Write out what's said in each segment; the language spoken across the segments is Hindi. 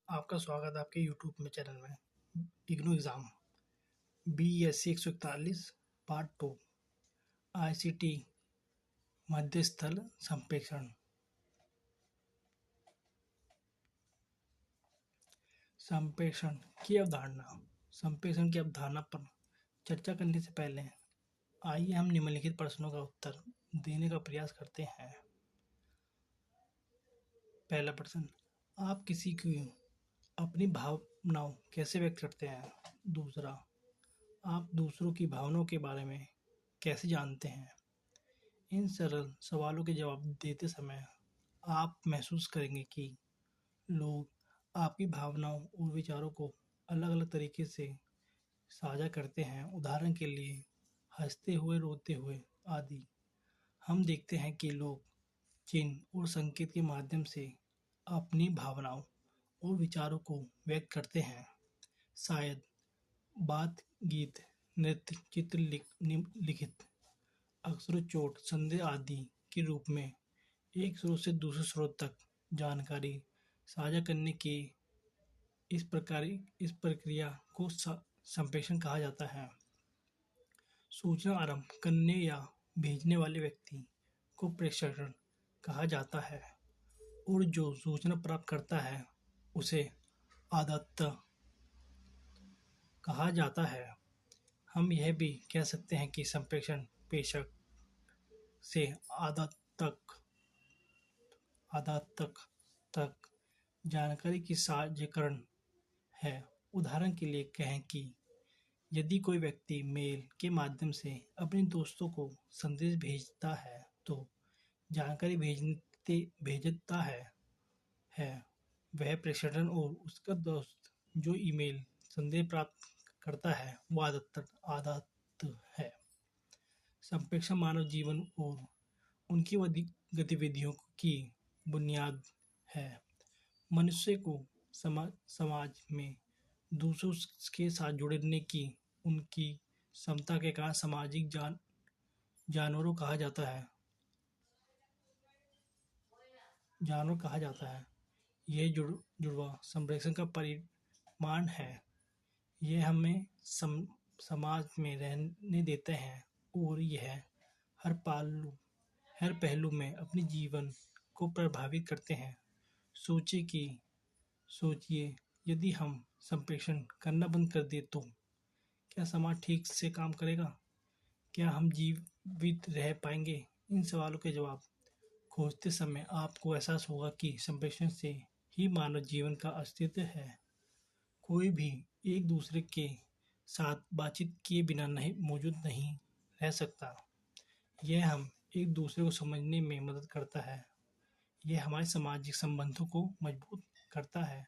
आपका स्वागत है आपके यूट्यूब में चैनल में। IGNOU exam BSc 141 part 2 ICT मध्यस्थल संप्रेषण। संप्रेषण की अवधारणा पर चर्चा करने से पहले आइए हम निम्नलिखित प्रश्नों का उत्तर देने का प्रयास करते हैं। पहला प्रश्न, आप किसी की अपनी भावनाओं कैसे व्यक्त करते हैं? दूसरा, आप दूसरों की भावनाओं के बारे में कैसे जानते हैं? इन सरल सवालों के जवाब देते समय आप महसूस करेंगे कि लोग आपकी भावनाओं और विचारों को अलग-अलग तरीके से साझा करते हैं। उदाहरण के लिए, हंसते हुए, रोते हुए आदि। हम देखते हैं कि लोग चिन्ह और संकेत के माध्यम से अपनी भावनाओं और विचारों को व्यक्त करते हैं। शायद बात, गीत, नृत्य, चित्र, लिखित अक्षरोच्चाट, संदेश आदि के रूप में एक स्रोत से दूसरे स्रोत तक जानकारी साझा करने की इस प्रक्रिया को संप्रेषण कहा जाता है। सूचना आरंभ करने या भेजने वाले व्यक्ति को प्रेषण कहा जाता है और जो सूचना प्राप्त करता है उसे आदाता कहा जाता है। हम यह भी कह सकते हैं कि संप्रेषण प्रेषक से आदातक तक जानकारी की साझाकरण है। उदाहरण के लिए कहें कि यदि कोई व्यक्ति मेल के माध्यम से अपने दोस्तों को संदेश भेजता है तो जानकारी भेजता है वह प्रेषण, और उसका दोस्त जो ईमेल संदेश प्राप्त करता है वो आदात है। संप्रेषण मानव जीवन और उनकी गतिविधियों की बुनियाद है। मनुष्य को समाज में दूसरों के साथ जुड़ने की उनकी क्षमता के कारण सामाजिक जानवर कहा जाता है। यह जुड़वा संप्रेषण का परिमाण है। यह हमें समाज में रहने देते हैं और यह हर पहलू में अपने जीवन को प्रभावित करते हैं। सोचिए, यदि हम संप्रेषण करना बंद कर दें तो क्या समाज ठीक से काम करेगा? क्या हम जीवित रह पाएंगे? इन सवालों के जवाब खोजते समय आपको एहसास होगा कि संप्रेषण से ही मानव जीवन का अस्तित्व है। कोई भी एक दूसरे के साथ बातचीत किए बिना मौजूद नहीं रह सकता। यह हम एक दूसरे को समझने में मदद करता है। यह हमारे सामाजिक संबंधों को मजबूत करता है।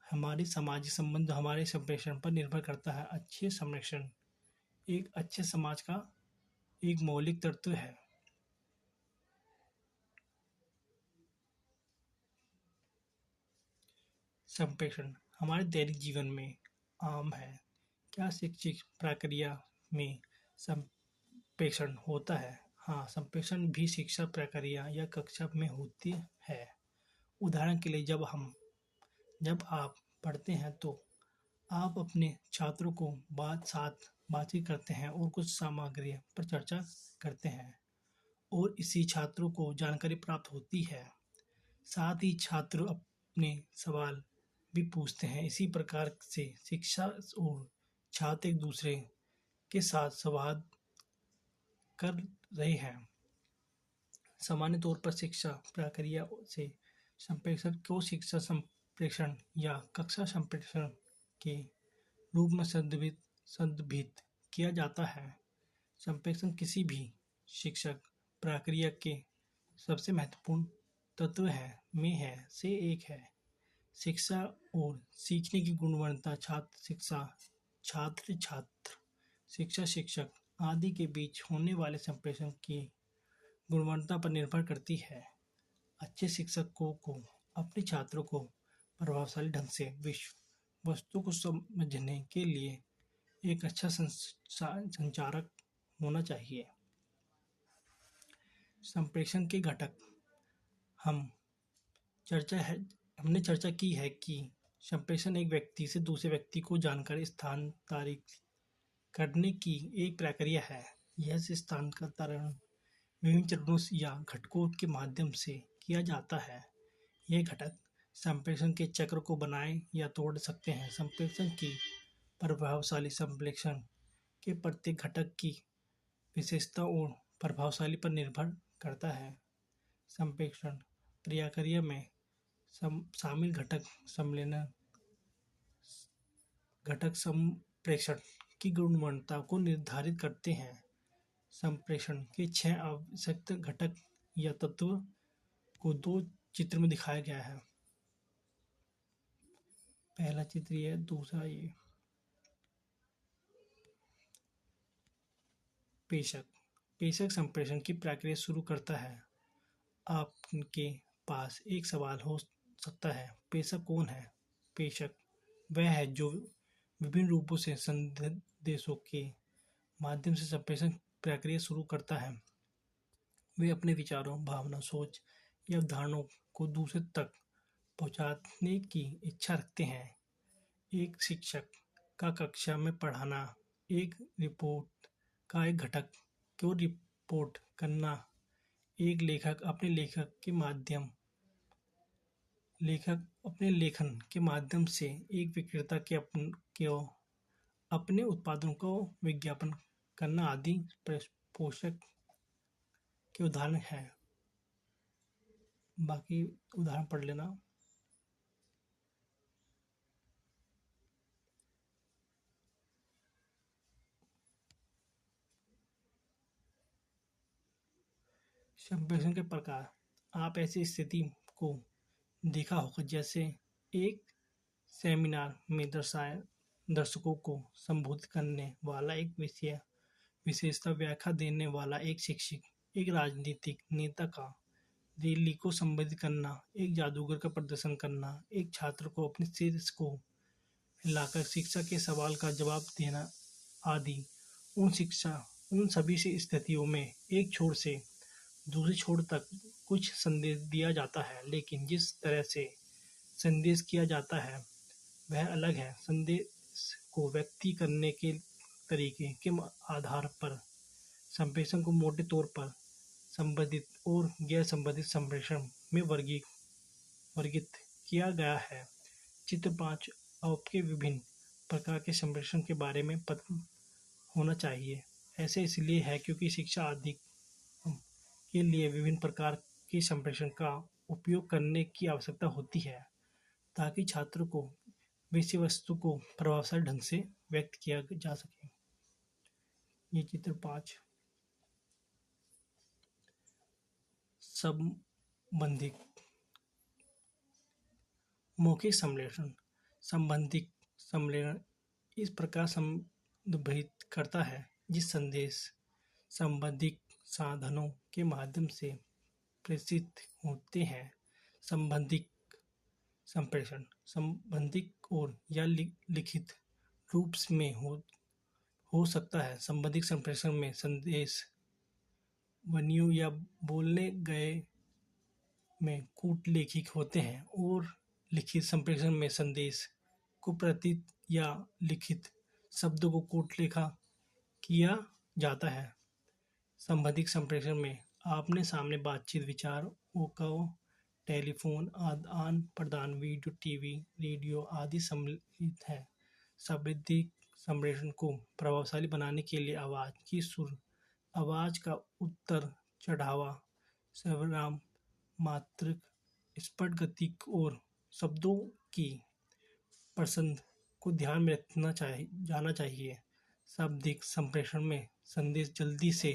हमारे सामाजिक संबंध हमारे संप्रेषण पर निर्भर करता है। अच्छे संप्रेषण एक अच्छे समाज का एक मौलिक तत्व है। संप्रेषण हमारे दैनिक जीवन में आम है। क्या शैक्षिक प्रक्रिया में संप्रेषण होता है? हाँ, संप्रेषण भी शिक्षा प्रक्रिया या कक्षा में होती है। उदाहरण के लिए, जब आप पढ़ते हैं तो आप अपने छात्रों को बातचीत करते हैं और कुछ सामग्री पर चर्चा करते हैं और इससे छात्रों को जानकारी प्राप्त होती है। साथ ही छात्र अपने सवाल भी पूछते हैं। इसी प्रकार से शिक्षक और छात्र एक दूसरे के साथ संवाद कर रहे हैं। सामान्य तौर पर शिक्षा प्रक्रिया से संप्रेषण को शिक्षा संप्रेषण या कक्षा संप्रेषण के रूप में संदर्भित किया जाता है। संप्रेषण किसी भी शिक्षक प्रक्रिया के सबसे महत्वपूर्ण तत्व में से एक है। शिक्षा और सीखने की गुणवत्ता छात्र शिक्षक आदि के बीच होने वाले संप्रेषण की गुणवत्ता पर निर्भर करती है। अच्छे शिक्षकों को अपने छात्रों को प्रभावशाली ढंग से वस्तु को समझने के लिए एक अच्छा संचारक होना चाहिए। संप्रेषण के घटक हम हमने चर्चा की है कि संप्रेषण एक व्यक्ति से दूसरे व्यक्ति को जानकारी स्थानांतरित करने की एक प्रक्रिया है। यह स्थानांतरण विभिन्न चरणों या घटकों के माध्यम से किया जाता है। ये घटक संप्रेषण के चक्र को बनाए या तोड़ सकते हैं। संप्रेषण की प्रभावशाली संप्रेषण के प्रत्येक घटक की विशेषता और प्रभावशाली पर निर्भर करता है। संप्रेषण प्रक्रिया में शामिल घटक संप्रेषण की गुणवत्ता को निर्धारित करते हैं। संप्रेषण के 6 आवश्यक घटक या तत्व को 2 चित्र में दिखाया गया है। पहला चित्र ये, दूसरा ये। प्रेषक प्रेषक संप्रेषण की प्रक्रिया शुरू करता है। आपके पास एक सवाल हो सकता है, प्रेषक कौन है? प्रेषक वह है जो विभिन्न रूपों से संदेशों के माध्यम से संप्रेषण प्रक्रिया शुरू करता है। वे अपने विचारों, भावना, सोच या अवधारणाओं को दूसरे तक पहुंचाने की इच्छा रखते हैं। एक शिक्षक का कक्षा में पढ़ाना, एक रिपोर्ट का एक घटक को रिपोर्ट करना, एक लेखक अपने लेखन के माध्यम से एक विक्रेता के अपने उत्पादों को विज्ञापन करना आदि पोषक के उदाहरण हैं। बाकी उदाहरण पढ़ लेना। संप्रेषण के प्रकार। आप ऐसी स्थिति को देखा होगा जैसे एक सेमिनार में दर्शकों को संबोधित करने वाला एक विशेषता व्याख्या देने वाला एक शिक्षक, एक राजनीतिक नेता का रैली को संबोधित करना, एक जादूगर का प्रदर्शन करना, एक छात्र को अपने सिर को हिलाकर शिक्षक के सवाल का जवाब देना आदि। उन सभी स्थितियों में एक छोर से दूसरे छोर तक कुछ संदेश दिया जाता है, लेकिन जिस तरह से संदेश किया जाता है वह अलग है। संदेश को व्यक्त करने के तरीके के आधार पर संप्रेषण को मोटे तौर पर संबंधित और गैर संबंधित संप्रेषण में वर्गीकृत किया गया है। चित्र 5 आपके विभिन्न प्रकार के संप्रेषण के बारे में पता होना चाहिए। ऐसे इसलिए है क्योंकि शिक्षा आदि के लिए विभिन्न प्रकार के संप्रेषण का उपयोग करने की आवश्यकता होती है, ताकि छात्रों को विषय वस्तु को प्रभावशाली ढंग से व्यक्त किया जा सके। ये चित्र 5। संबंधित मौखिक संप्रेषण। संबंधित संप्रेषण इस प्रकार संदर्भित करता है जिस संदेश संबंधित साधनों के माध्यम से प्रेषित होते हैं। संबंधित संप्रेषण संबंधित और या लिखित रूप में हो सकता है। संबंधित संप्रेषण में संदेश ध्वनियों या बोलने गए में कूटलेखित होते हैं और लिखित संप्रेषण में संदेश को प्रतीत या लिखित शब्दों को कूटलेखा किया जाता है। संबंधित संप्रेषण में आमने सामने बातचीत, विचारों का टेलीफोन आदान प्रदान, वीडियो, टीवी, रेडियो आदि सम्मिलित है। संबंधित संप्रेषण को प्रभावशाली बनाने के लिए आवाज की सुर, आवाज का उतार चढ़ाव, स्वरराग, मात्रा, स्पष्ट गति और शब्दों की पसंद को ध्यान में रखना जाना चाहिए। शाब्दिक संप्रेषण में संदेश जल्दी से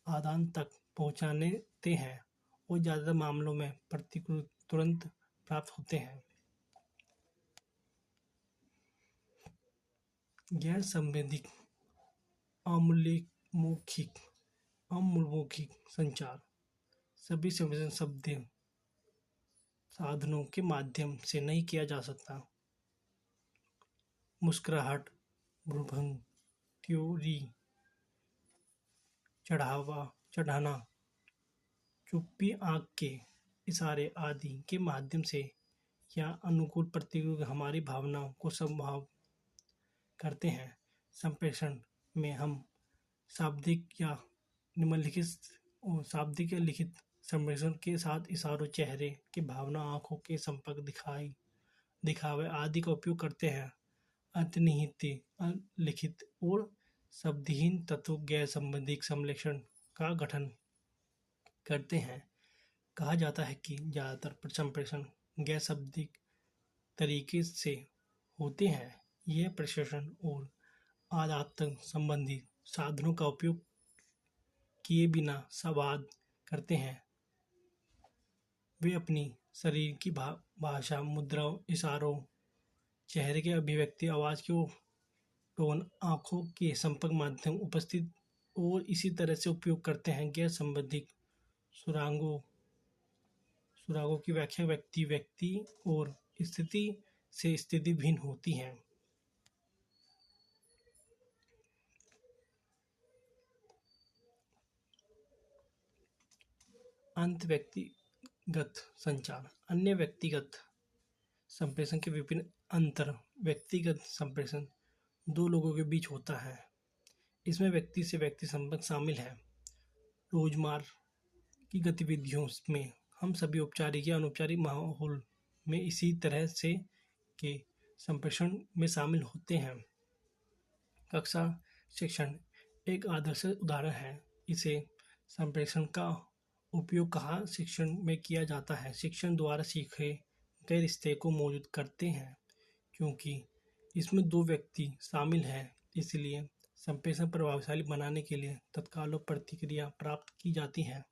आदान तक पहुंचाते हैं और ज़्यादातर मामलों में प्रतिक्रिया तुरंत प्राप्त होते हैं। गैर संबंधित अमौखिक संचार। सभी संप्रेषण शब्द साधनों के माध्यम से नहीं किया जा सकता। मुस्कुराहट, भ्रूभंग, त्योरी चढ़ाना, चुप्पी, आंख के इशारे आदि के माध्यम से या अनुकूल प्रतिक्रिया हमारी भावनाओं को संभाव करते हैं। संप्रेषण में हम शाब्दिक या निम्नलिखित शाब्दिक या लिखित संप्रेषण के साथ इशारों, चेहरे की भावना, आंखों के संपर्क, दिखावे आदि का उपयोग करते हैं। अंतर्निहित, अलिखित और शब्दहीन तत्व गैर संबंधित संप्रेषण का गठन करते हैं। कहा जाता है कि ज़्यादातर संप्रेषण गैर शब्दिक तरीके से होते हैं। यह प्रशासन और आदान संबंधी साधनों का उपयोग किए बिना संवाद करते हैं। वे अपनी शरीर की भाषा, मुद्राओं, इशारों, चेहरे की अभिव्यक्ति, आवाज़ की टोन, आंखों के संपर्क माध्यम उपस्थित और इसी तरह से उपयोग करते हैं। गैर संबंधित सुरागों की व्याख्या व्यक्ति और स्थिति से स्थिति भिन्न होती है। अंत व्यक्तिगत संचार। अन्य व्यक्तिगत संप्रेषण के विभिन्न अंतर। व्यक्तिगत संप्रेषण दो लोगों के बीच होता है। इसमें व्यक्ति से व्यक्ति संपर्क शामिल है। रोजमर्रा की गतिविधियों में हम सभी औपचारिक या अनौपचारिक माहौल में इसी तरह से के संप्रेषण में शामिल होते हैं। कक्षा शिक्षण एक आदर्श उदाहरण है। इसे संप्रेषण का उपयोग कहाँ शिक्षण में किया जाता है। शिक्षण द्वारा सीखे गए रिश्ते को मौजूद करते हैं। क्योंकि इसमें दो व्यक्ति शामिल हैं, इसलिए संप्रेषण प्रभावशाली बनाने के लिए तत्काल प्रतिक्रिया प्राप्त की जाती है।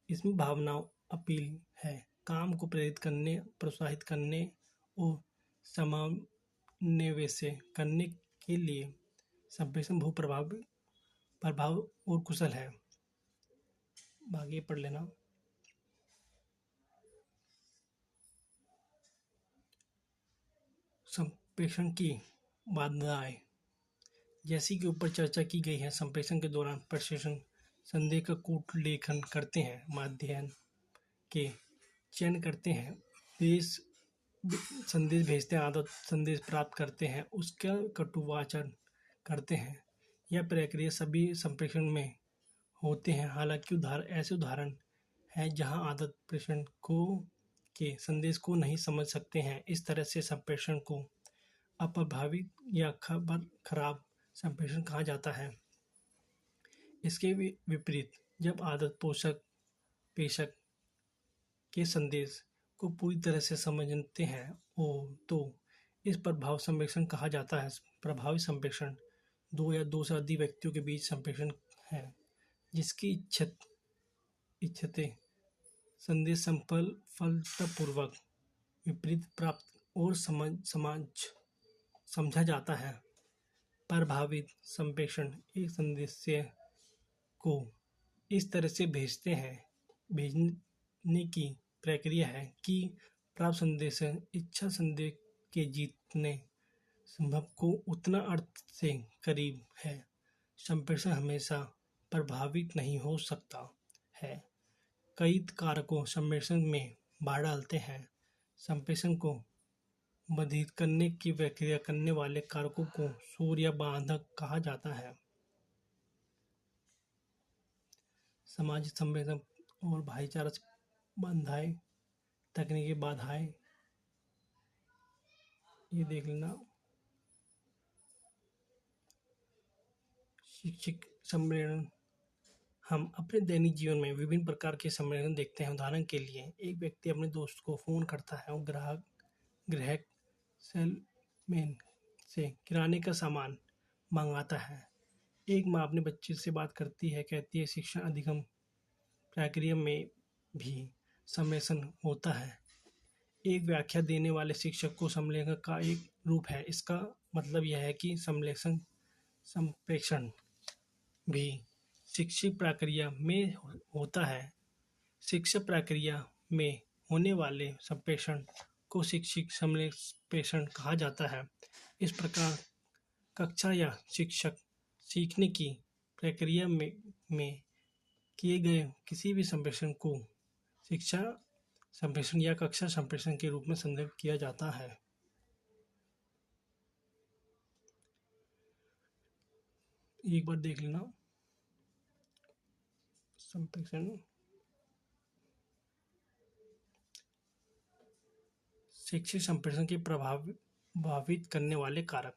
इसमें भावनाओं अपील है, काम को प्रेरित करने, प्रोत्साहित करने और समावेश करने के लिए संप्रेषण बहुत प्रभाव और कुशल है। आगे पढ़ लेना। संप्रेषण की बाधाएं जैसी कि ऊपर चर्चा की गई है। संप्रेषण के दौरान प्रशासन संदेश का कूट लेखन करते हैं, माध्यम के चयन करते हैं, संदेश भेजते हैं, आदत संदेश प्राप्त करते हैं, उसका कटुवाचन करते हैं। यह प्रक्रिया सभी संप्रेषण में होते हैं। हालांकि ऐसे उदाहरण हैं जहां आदत प्रेषण को के संदेश को नहीं समझ सकते हैं। इस तरह से संप्रेषण को अप्रभावित या खराब संप्रेषण कहा जाता है। इसके विपरीत जब आदत प्रेषक के संदेश को पूरी तरह से समझते हैं तो इस प्रभाव संप्रेषण कहा जाता है। प्रभावी संप्रेषण दो या दो से अधिक व्यक्तियों के बीच संप्रेषण है, जिसकी इच्छते संदेश सफलतापूर्वक विपरीत प्राप्त और समझा जाता है। प्रभावित संप्रेषण एक संदेश को इस तरह से भेजने की प्रक्रिया है कि प्राप्त संदेश इच्छा संदेश के जितने संभव को उतना अर्थ से करीब है। संप्रेषण हमेशा प्रभावित नहीं हो सकता है। कई कारकों संप्रेषण में बाधा डालते हैं। संप्रेषण को बाधित करने की प्रक्रिया करने वाले कारकों को शोर या बाधक कहा जाता है। सामाजिक संप्रेषण और भाईचारा बाधाएं, तकनीकी बाधाएं, ये देख लेना। शैक्षिक संप्रेषण हम अपने दैनिक जीवन में विभिन्न प्रकार के संप्रेषण देखते हैं। उदाहरण के लिए एक व्यक्ति अपने दोस्त को फोन करता है और ग्राहक सेलमैन से किराने का सामान मंगाता है। एक माँ अपने बच्चे से बात करती है, कहती है शिक्षा अधिगम प्रक्रिया में भी संप्रेषण होता है। एक व्याख्या देने वाले शिक्षक को संप्रेषण का एक रूप है। इसका मतलब यह है कि संप्रेषण भी शिक्षण प्रक्रिया में होता है। शिक्षण प्रक्रिया में होने वाले संप्रेषण को शिक्षक संप्रेषण कहा जाता है। इस प्रकार कक्षा या शिक्षक सीखने की प्रक्रिया में किए गए किसी भी संप्रेषण को शिक्षा संप्रेषण या कक्षा संप्रेषण के रूप में संदर्भित किया जाता है। एक बार देख लेना संप्रेषण। शैक्षिक संप्रेषण के प्रभावित करने वाले कारक।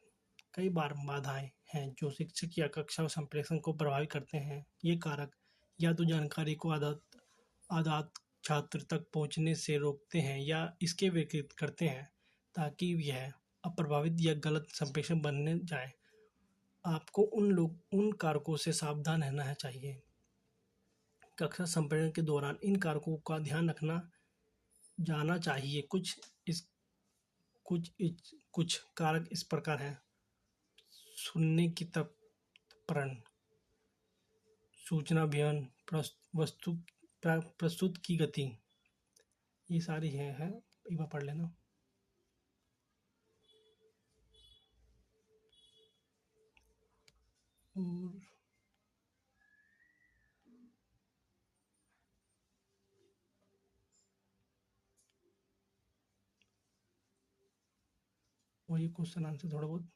कई बार बाधाएं हैं जो शिक्षक या कक्षा संप्रेषण को प्रभावित करते हैं। ये कारक या तो जानकारी को आदात छात्र तक पहुंचने से रोकते हैं या इसके विकृत करते हैं ताकि यह अप्रभावित या गलत संप्रेषण बनने जाए। आपको उन कारकों से सावधान रहना चाहिए। कक्षा संप्रेषण के दौरान इन कारकों का ध्यान रखना जाना चाहिए। कुछ कारक इस प्रकार हैं: सुनने की त्वरण, सूचना वहन, वस्तु प्रस्तुत की गति, ये सारी हैं। एक बार पढ़ लेना। और ये क्वेश्चन आंसर थोड़ा बहुत